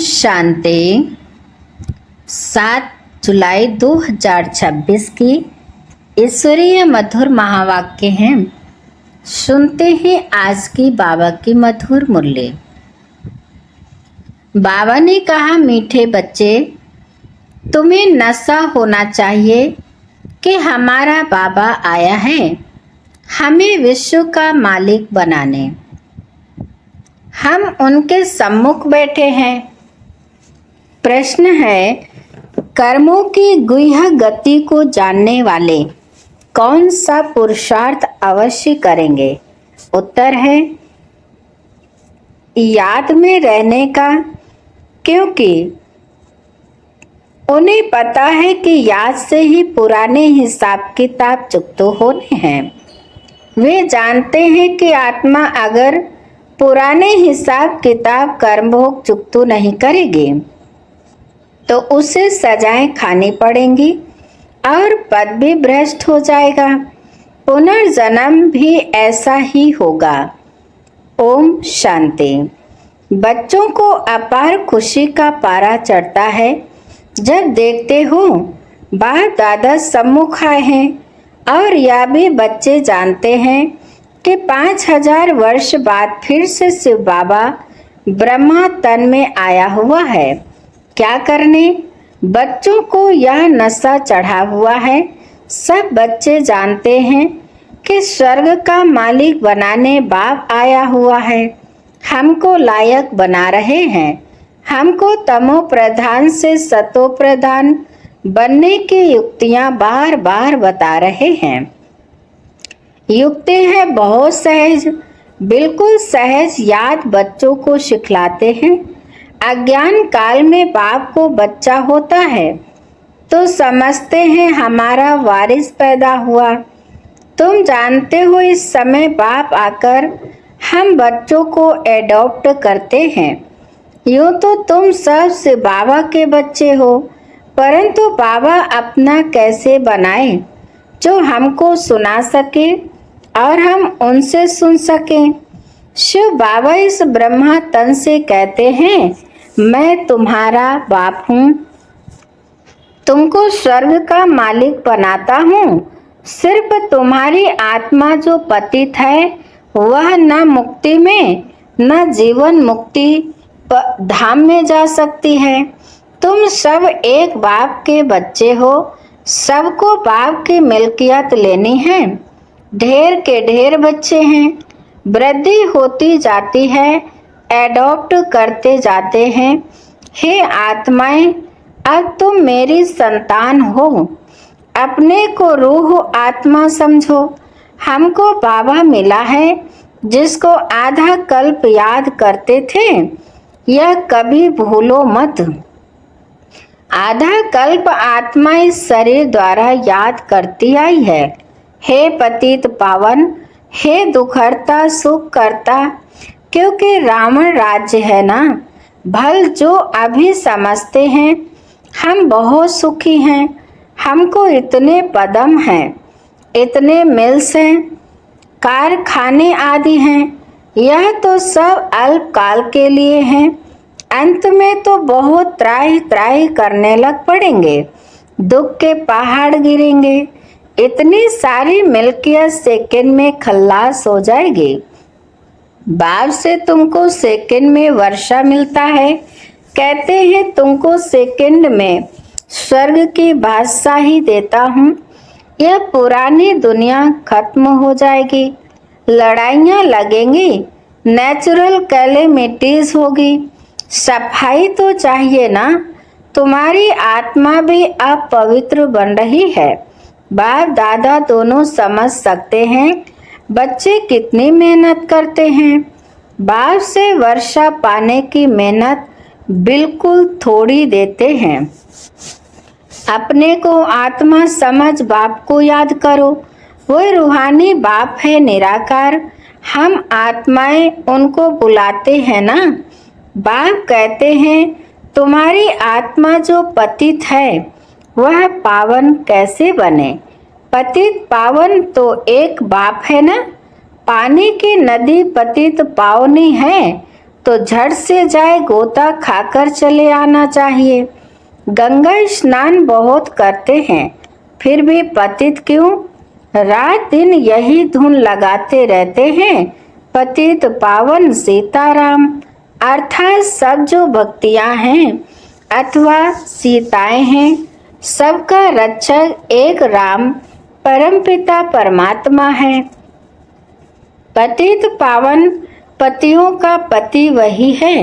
शांति। 7 जुलाई 2026 की ईश्वरीय मधुर महावाक्य हैं। सुनते हैं आज की बाबा की मधुर मुरली। बाबा ने कहा, मीठे बच्चे, तुम्हें नशा होना चाहिए कि हमारा बाबा आया है हमें विश्व का मालिक बनाने। हम उनके सम्मुख बैठे हैं। प्रश्न है, कर्मों की गुह्य गति को जानने वाले कौन सा पुरुषार्थ अवश्य करेंगे? उत्तर है याद में रहने का, क्योंकि उन्हें पता है कि याद से ही पुराने हिसाब किताब चुकते होने हैं। वे जानते हैं कि आत्मा अगर पुराने हिसाब किताब कर्मभोग चुकतू नहीं करेगी तो उसे सजाएं खानी पड़ेंगी और पद भी भ्रष्ट हो जाएगा। पुनर्जन्म भी ऐसा ही होगा। ओम शांति। बच्चों को अपार खुशी का पारा चढ़ता है जब देखते हो बाप दादा सम्मुख आए हैं, और यह भी बच्चे जानते हैं कि 5000 वर्ष बाद फिर से शिव बाबा ब्रह्मा तन में आया हुआ है। क्या करने? बच्चों को यह नशा चढ़ा हुआ है। सब बच्चे जानते हैं कि स्वर्ग का मालिक बनाने बाप आया हुआ है। हमको लायक बना रहे हैं। हमको तमो प्रधान से सतो प्रधान बनने की युक्तियां बार बार बता रहे हैं। युक्ति है बहुत सहज, बिल्कुल सहज याद बच्चों को सिखलाते हैं। अज्ञान काल में बाप को बच्चा होता है तो समझते हैं हमारा वारिस पैदा हुआ। तुम जानते हो इस समय बाप आकर हम बच्चों को एडॉप्ट करते हैं। यूँ तो तुम सब से बाबा के बच्चे हो, परंतु बाबा अपना कैसे बनाए जो हमको सुना सके और हम उनसे सुन सकें। शिव बाबा इस ब्रह्मा तन से कहते हैं, मैं तुम्हारा बाप हूँ, तुमको स्वर्ग का मालिक बनाता हूँ। सिर्फ तुम्हारी आत्मा जो पतित है वह न मुक्ति में न जीवन मुक्ति धाम में जा सकती है। तुम सब एक बाप के बच्चे हो, सबको बाप की मिल्कियत लेनी है। ढेर के ढेर बच्चे हैं, वृद्धि होती जाती है, एडॉप्ट करते जाते हैं। हे आत्माएं, अब तुम मेरी संतान हो। अपने को रूह आत्मा समझो। हमको बाबा मिला है जिसको आधा कल्प याद करते थे, यह कभी भूलो मत। आधा कल्प आत्मा इस शरीर द्वारा याद करती आई है। हे पतित पावन, हे दुखहर्ता सुख करता, क्योंकि रावण राज्य है ना। भल जो अभी समझते हैं हम बहुत सुखी हैं। हमको इतने पदम हैं, इतने मिल्स हैं, कारखाने आदि हैं। यह तो सब अल्प काल के लिए हैं। अंत में तो बहुत त्राही त्राही करने लग पड़ेंगे। दुख के पहाड़ गिरेंगे। इतनी सारी मिल्कियत सेकंड में खल्लास हो जाएगी। बाप से तुमको सेकंड में वर्षा मिलता है। कहते हैं तुमको सेकंड में स्वर्ग की बादशाही देता हूँ। यह पुरानी दुनिया खत्म हो जाएगी। लड़ाइयाँ लगेंगी, नेचुरल कैलेमिटीज होगी। सफाई तो चाहिए ना। तुम्हारी आत्मा भी अब पवित्र बन रही है। बाप दादा दोनों समझ सकते हैं बच्चे कितनी मेहनत करते हैं। बाप से वर्षा पाने की मेहनत बिल्कुल थोड़ी देते हैं। अपने को आत्मा समझ बाप को याद करो। वह रूहानी बाप है निराकार। हम आत्माएं उनको बुलाते हैं ना। बाप कहते हैं तुम्हारी आत्मा जो पतित है वह पावन कैसे बने? पतित पावन तो एक बाप है ना। पानी की नदी पतित पावनी है, तो झट से जाए गोता खाकर चले आना चाहिए। गंगा स्नान बहुत करते हैं, फिर भी पतित क्यों? रात दिन यही धुन लगाते रहते हैं, पतित पावन सीताराम। अर्थात सब जो भक्तियां हैं अथवा सीताएं हैं, सबका रक्षक एक राम परमपिता परमात्मा है। पतित पावन पतियों का पति वही है।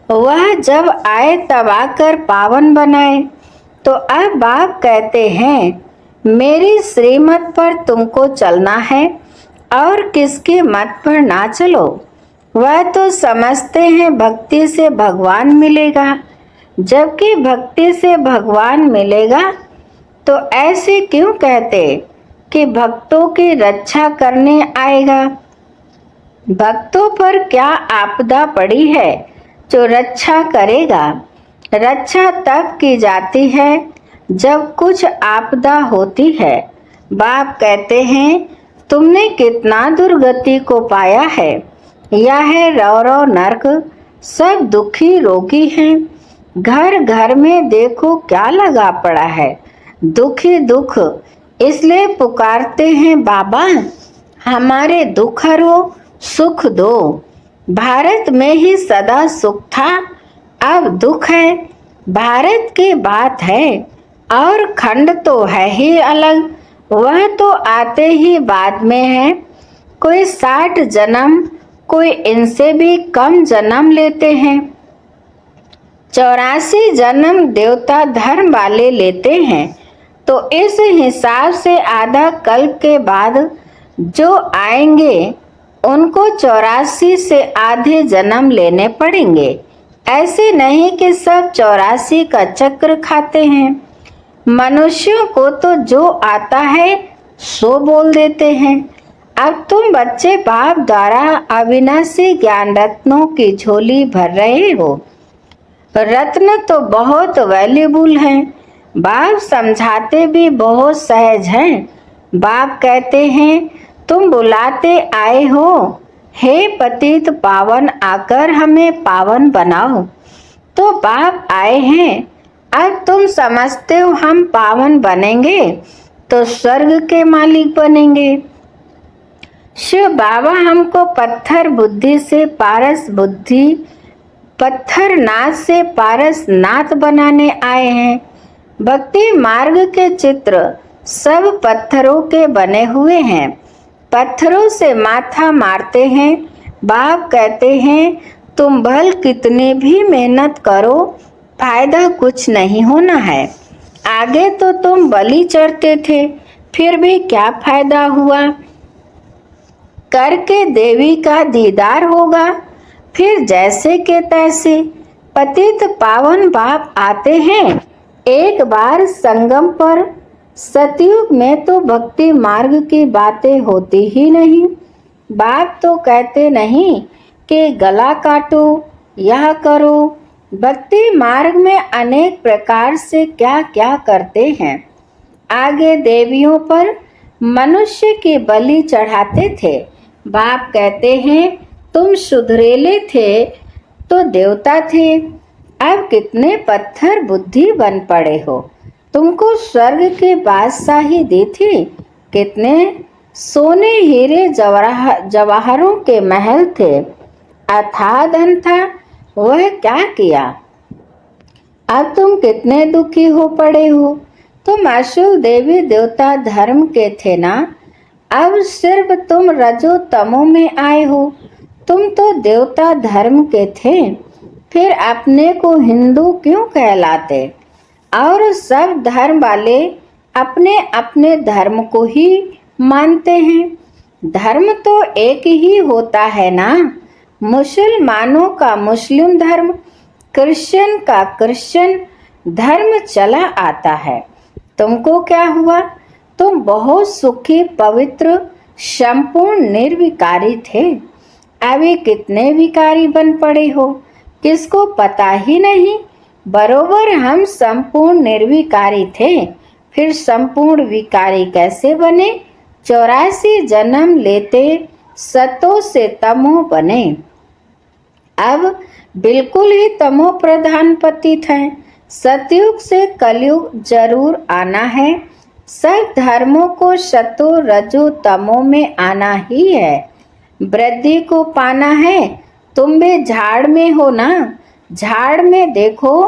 वह जब आए तब आकर पावन बनाए। तो अब बाप कहते हैं मेरी श्रीमत पर तुमको चलना है और किसकी मत पर ना चलो। वह तो समझते हैं भक्ति से भगवान मिलेगा, जबकि भक्ति से भगवान मिलेगा तो ऐसे क्यों कहते कि भक्तों की रक्षा करने आएगा। भक्तों पर क्या आपदा पड़ी है जो रक्षा करेगा। रक्षा तब की जाती है जब कुछ आपदा होती है। बाप कहते हैं तुमने कितना दुर्गति को पाया है। यह है रौरव नरक, सब दुखी रोगी हैं। घर घर में देखो क्या लगा पड़ा है, दुखी दुख। इसलिए पुकारते हैं बाबा हमारे दुख हरो, सुख दो। भारत में ही सदा सुख था, अब दुख है। भारत की बात है और खंड तो है ही अलग, वह तो आते ही बाद में है। कोई 60 जन्म, कोई इनसे भी कम जन्म लेते हैं। 84 जन्म देवता धर्म वाले लेते हैं। तो इस हिसाब से आधा कल्प के बाद जो आएंगे उनको 84 से आधे जन्म लेने पड़ेंगे। ऐसे नहीं कि सब 84 का चक्र खाते हैं। मनुष्यों को तो जो आता है सो बोल देते हैं। अब तुम बच्चे बाप द्वारा अविनाशी ज्ञान रत्नों की झोली भर रहे हो। रत्न तो बहुत वैल्यूबल हैं। बाप समझाते भी बहुत सहज हैं। बाप कहते हैं तुम बुलाते आए हो, हे पतित पावन आकर हमें पावन बनाओ। तो बाप आए हैं। अब तुम समझते हो हम पावन बनेंगे तो स्वर्ग के मालिक बनेंगे। शिव बाबा हमको पत्थर बुद्धि से पारस बुद्धि, पत्थर नाथ से पारस नाथ बनाने आए हैं। भक्ति मार्ग के चित्र सब पत्थरों के बने हुए हैं। पत्थरों से माथा मारते हैं। बाप कहते हैं तुम भल कितनी भी मेहनत करो, फायदा कुछ नहीं होना है। आगे तो तुम बलि चढ़ते थे, फिर भी क्या फायदा हुआ। करके देवी का दीदार होगा, फिर जैसे के तैसे। पतित पावन बाप आते हैं एक बार संगम पर। सतयुग में तो भक्ति मार्ग की बातें होती ही नहीं। बाप तो कहते नहीं कि गला काटो, यह करो। भक्ति मार्ग में अनेक प्रकार से क्या क्या करते हैं। आगे देवियों पर मनुष्य की बलि चढ़ाते थे। बाप कहते हैं तुम सुधरेले थे तो देवता थे, अब कितने पत्थर बुद्धि बन पड़े हो। तुमको स्वर्ग की बादशाही दी थी, कितने सोने हीरे जवाहरों के महल थे, अथाह धन था, वह क्या किया। अब तुम कितने दुखी हो पड़े हो। तुम अशुभ देवी देवता धर्म के थे ना, अब सिर्फ तुम रजो तमो में आए हो। तुम तो देवता धर्म के थे, फिर अपने को हिंदू क्यों कहलाते। और सब धर्म वाले अपने अपने धर्म को ही मानते हैं। धर्म तो एक ही होता है ना। मुसलमानों का मुस्लिम धर्म, क्रिश्चियन का क्रिश्चियन धर्म चला आता है। तुमको क्या हुआ। तुम बहुत सुखी पवित्र संपूर्ण निर्विकारी थे, अभी कितने विकारी बन पड़े हो, किसको पता ही नहीं। बरोबर हम संपूर्ण निर्विकारी थे, फिर संपूर्ण विकारी कैसे बने। 84 जन्म लेते सतो से तमो बने। अब बिल्कुल ही तमो प्रधान पतित हैं। सतयुग से कलयुग जरूर आना है। सब धर्मों को सतो रजो तमो में आना ही है। वृद्धि को पाना है। तुम भी झाड़ में हो ना, झाड़ में देखो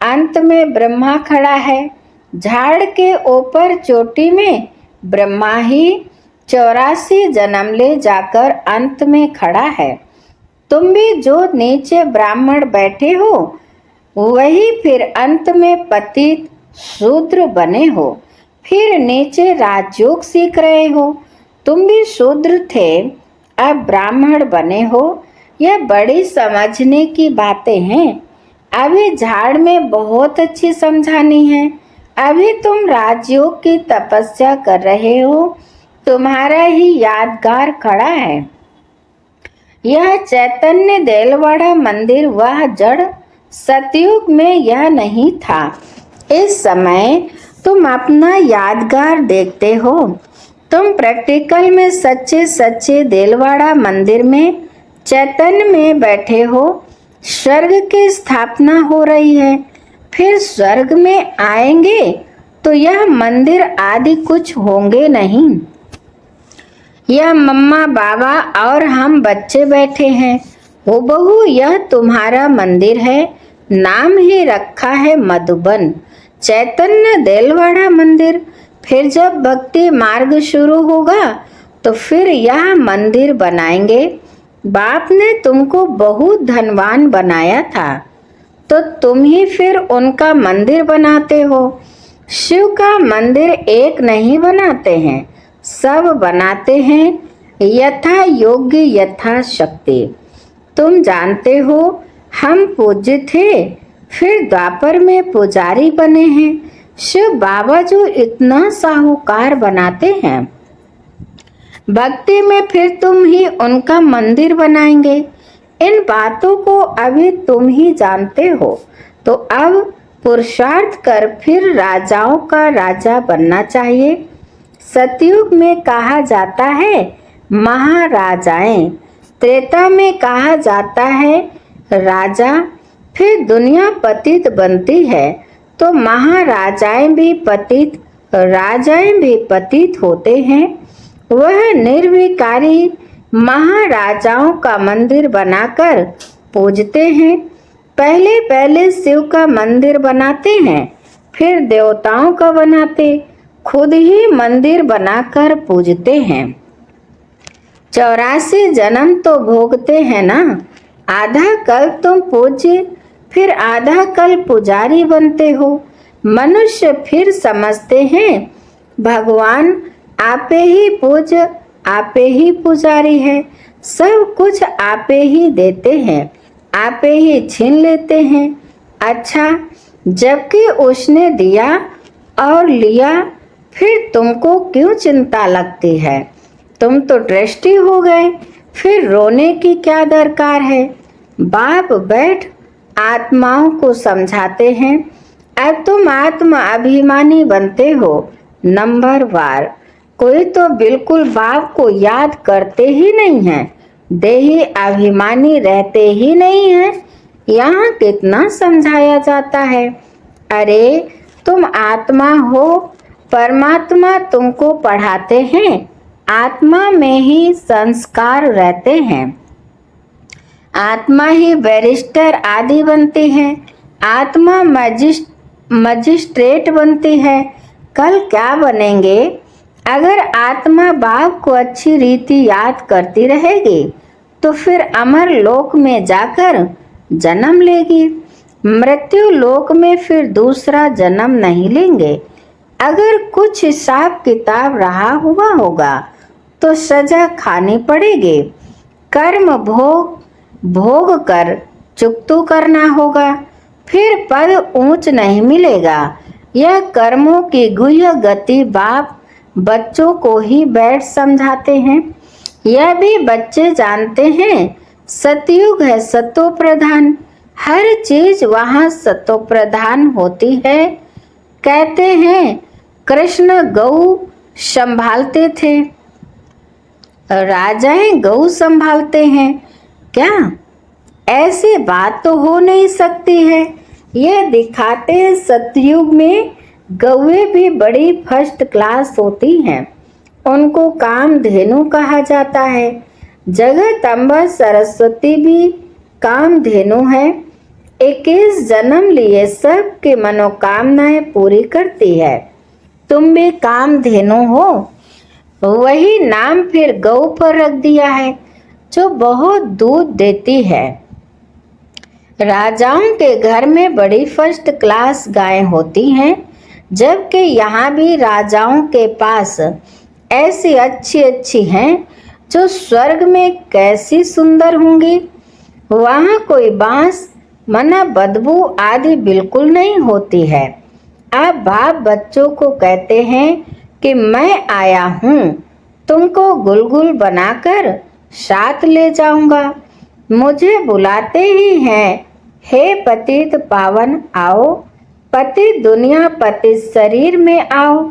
अंत में ब्रह्मा खड़ा है। झाड़ के ऊपर चोटी में ब्रह्मा ही 84 जन्म ले जाकर अंत में खड़ा है। तुम भी जो नीचे ब्राह्मण बैठे हो वही फिर अंत में पतित शूद्र बने हो, फिर नीचे राजयोग सीख रहे हो। तुम भी शूद्र थे, अब ब्राह्मण बने हो। यह बड़ी समझने की बातें हैं। अभी झाड़ में बहुत अच्छी समझानी है। अभी तुम राजयोग की तपस्या कर रहे हो, तुम्हारा ही यादगार खड़ा है। यह चैतन्य देलवाड़ा मंदिर वह जड़ सतयुग में यह नहीं था। इस समय तुम अपना यादगार देखते हो। तुम प्रैक्टिकल में सच्चे सच्चे देलवाड़ा मंदिर में चैतन्य में बैठे हो। स्वर्ग की स्थापना हो रही है। फिर स्वर्ग में आएंगे तो यह मंदिर आदि कुछ होंगे नहीं। यह मम्मा बाबा और हम बच्चे बैठे हैं। हुबहू यह तुम्हारा मंदिर है। नाम ही रखा है मधुबन चैतन्य देलवाड़ा मंदिर। फिर जब भक्ति मार्ग शुरू होगा तो फिर यह मंदिर बनाएंगे। बाप ने तुमको बहुत धनवान बनाया था तो तुम ही फिर उनका मंदिर बनाते हो। शिव का मंदिर एक नहीं बनाते हैं, सब बनाते हैं यथा योग्य यथा शक्ति। तुम जानते हो हम पूज्य थे, फिर द्वापर में पुजारी बने हैं। शिव बाबा जो इतना साहूकार बनाते हैं, भक्ति में फिर तुम ही उनका मंदिर बनाएंगे। इन बातों को अभी तुम ही जानते हो तो अब पुरुषार्थ कर फिर राजाओं का राजा बनना चाहिए। सतयुग में कहा जाता है महाराजाएं, त्रेता में कहा जाता है राजा। फिर दुनिया पतित बनती है तो महाराजाएं भी पतित, राजाएं भी पतित होते हैं। वह निर्विकारी महाराजाओं का मंदिर बनाकर पूजते हैं। पहले पहले शिव का मंदिर बनाते हैं, फिर देवताओं का बनाते, खुद ही मंदिर बनाकर पूजते हैं। 84 जन्म तो भोगते हैं ना। आधा कल तुम पूज्य, फिर आधा कल पुजारी बनते हो। मनुष्य फिर समझते हैं भगवान आपे ही पूज्य, आपे ही पुजारी है। सब कुछ आपे ही देते हैं, आपे ही छीन लेते हैं। अच्छा, जबकि उसने दिया और लिया, फिर तुमको क्यों चिंता लगती है? तुम तो दृष्टि हो गए, फिर रोने की क्या दरकार है? बाप बैठ आत्माओं को समझाते हैं। अब तुम आत्मा अभिमानी बनते हो नंबर वार। कोई तो बिल्कुल बाप को याद करते ही नहीं है, देही अभिमानी रहते ही नहीं है। यहाँ कितना समझाया जाता है। अरे तुम आत्मा हो, परमात्मा तुमको पढ़ाते हैं। आत्मा में ही संस्कार रहते हैं। आत्मा ही बैरिस्टर आदि बनती है। आत्मा मजिस्ट्रेट बनती है। कल क्या बनेंगे? अगर आत्मा बाप को अच्छी रीति याद करती रहेगी तो फिर अमर लोक में जाकर जन्म लेगी। मृत्यु लोक में फिर दूसरा जन्म नहीं लेंगे। अगर कुछ हिसाब किताब रहा हुआ होगा तो सजा खानी पड़ेगी। कर्म भोग कर चुकतू करना होगा, फिर पद ऊंच नहीं मिलेगा। यह कर्मों की गुह्य गति बाप बच्चों को ही बैठ समझाते हैं। यह भी बच्चे जानते हैं सतयुग है सतो प्रधान, हर चीज वहाँ सतो प्रधान होती है। कहते हैं कृष्ण गौ संभालते थे, राजाएं गौ संभालते हैं क्या? ऐसी बात तो हो नहीं सकती है। यह दिखाते हैं सतयुग में गौएं भी बड़ी फर्स्ट क्लास होती हैं। उनको कामधेनु कहा जाता है। जगदम्बा सरस्वती भी कामधेनु है। 21 जन्म लिए सबके मनोकामनाएं पूरी करती है। तुम भी कामधेनु हो। वही नाम फिर गौ पर रख दिया है जो बहुत दूध देती है। राजाओं के घर में बड़ी फर्स्ट क्लास गायें होती हैं, जबकि यहाँ भी राजाओं के पास ऐसी अच्छी अच्छी हैं जो स्वर्ग में कैसी सुंदर होंगी। वहाँ कोई बांस मना बदबू आदि बिल्कुल नहीं होती है। अब बाप बच्चों को कहते हैं कि मैं आया हूँ, तुमको गुलगुल बनाकर साथ ले जाऊंगा। मुझे बुलाते ही हैं, हे पतित पावन आओ, पतित दुनिया पतित शरीर में आओ।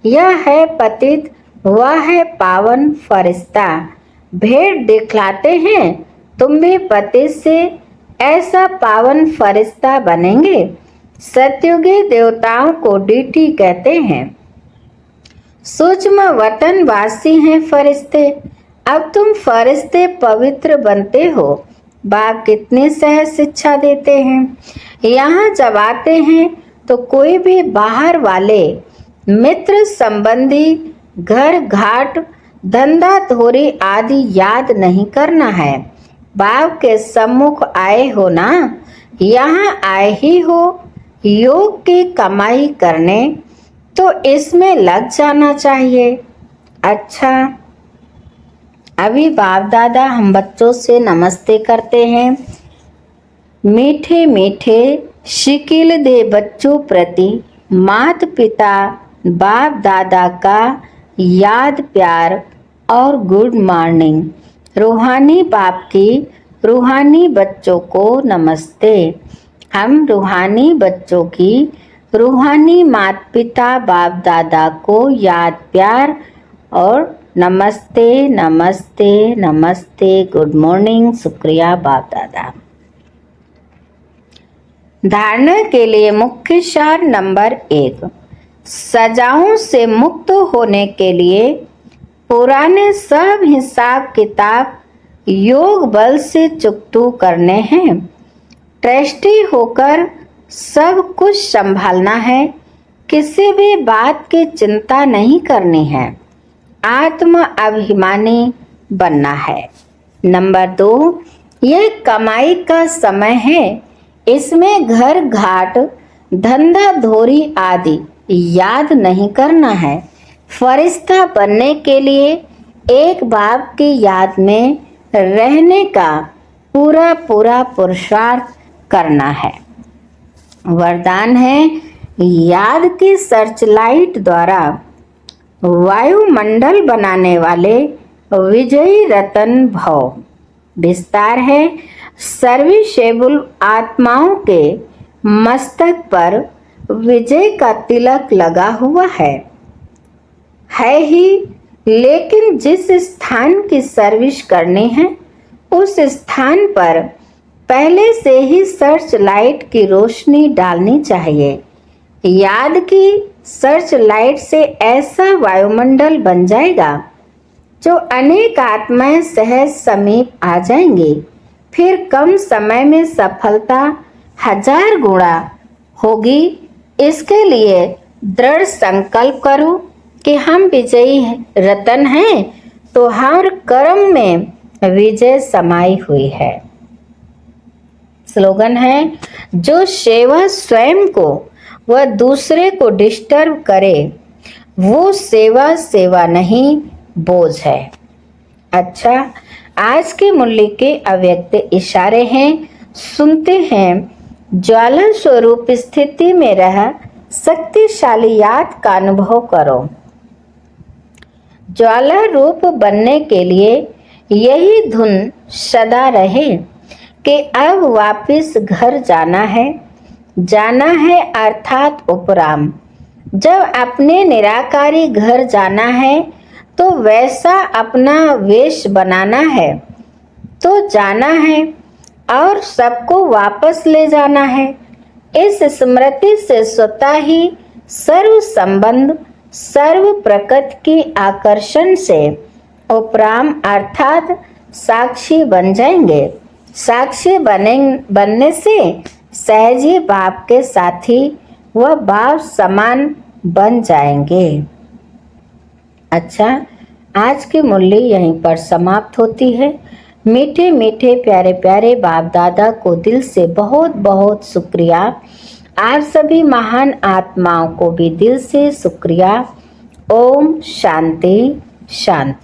यह है पतित, वह है पावन फरिश्ता। भेंट दिखलाते हैं, तुम भी पतित से ऐसा पावन फरिश्ता बनेंगे। सतयुगी देवताओं को डीटी कहते हैं। सूक्ष्म वतन वासी हैं फरिश्ते। अब तुम फरिश्ते पवित्र बनते हो। बाप कितनी सहज शिक्षा देते हैं। यहाँ जब आते हैं तो कोई भी बाहर वाले मित्र संबंधी घर घाट धंधा धोरी आदि याद नहीं करना है। बाप के सम्मुख आए हो ना, यहाँ आए ही हो योग की कमाई करने, तो इसमें लग जाना चाहिए। अच्छा, अभी बाप दादा हम बच्चों से नमस्ते करते हैं। मीठे मीठे शिकिल दे बच्चों प्रति माता पिता बाप दादा का याद प्यार और गुड मॉर्निंग। रूहानी बाप की रूहानी बच्चों को नमस्ते। हम रूहानी बच्चों की रूहानी माता पिता बाप दादा को याद प्यार और नमस्ते नमस्ते नमस्ते, गुड मॉर्निंग, शुक्रिया बाप दादा। धारणा के लिए मुख्य सार नंबर 1, सजाओं से मुक्त होने के लिए पुराने सब हिसाब किताब योग बल से चुकतू करने हैं। ट्रस्टी होकर सब कुछ संभालना है। किसी भी बात की चिंता नहीं करनी है। आत्म अभिमानी बनना है। नंबर 2, यह कमाई का समय है। इसमें घर घाट धंधा धोरी आदि याद नहीं करना है। फरिश्ता बनने के लिए एक बाप की याद में रहने का पूरा पूरा पुरुषार्थ करना है। वरदान है, याद की सर्चलाइट द्वारा वायुमंडल बनाने वाले विजयी रतन भव। विस्तार है, सर्विसेबल आत्माओं के मस्तक पर विजय का तिलक लगा हुआ है ही, लेकिन जिस स्थान की सर्विस करनी है उस स्थान पर पहले से ही सर्च लाइट की रोशनी डालनी चाहिए। याद की सर्च लाइट से ऐसा वायुमंडल बन जाएगा जो अनेक आत्माएं सहज समीप आ जाएंगी। फिर कम समय में सफलता 1000 गुणा होगी। इसके लिए दृढ़ संकल्प करो कि हम विजयी रतन हैं, तो हर कर्म में विजय समाई हुई है। स्लोगन है, जो सेवा स्वयं को व दूसरे को डिस्टर्ब करे वो सेवा सेवा नहीं, बोझ है। अच्छा, आज के मूल्य के अव्यक्त इशारे हैं, सुनते हैं। ज्वाला स्वरूप स्थिति में रह शक्तिशाली याद का अनुभव करो। ज्वाला रूप बनने के लिए यही धुन सदा रहे कि अब वापस घर जाना है अर्थात उपराम। जब अपने निराकारी घर जाना है तो वैसा अपना वेश बनाना है तो जाना है, और सबको वापस ले जाना है। इस स्मृति से स्वतः ही सर्व संबंध, सर्व प्रकृति की आकर्षण से उपराम अर्थात साक्षी बन जाएंगे। साक्षी बनने से सहज ही बाप के साथी व बाप समान बन जाएंगे। अच्छा, आज की मुरली यहीं पर समाप्त होती है। मीठे मीठे प्यारे प्यारे बाप दादा को दिल से बहुत बहुत शुक्रिया। आप सभी महान आत्माओं को भी दिल से शुक्रिया। ओम शांति शांति।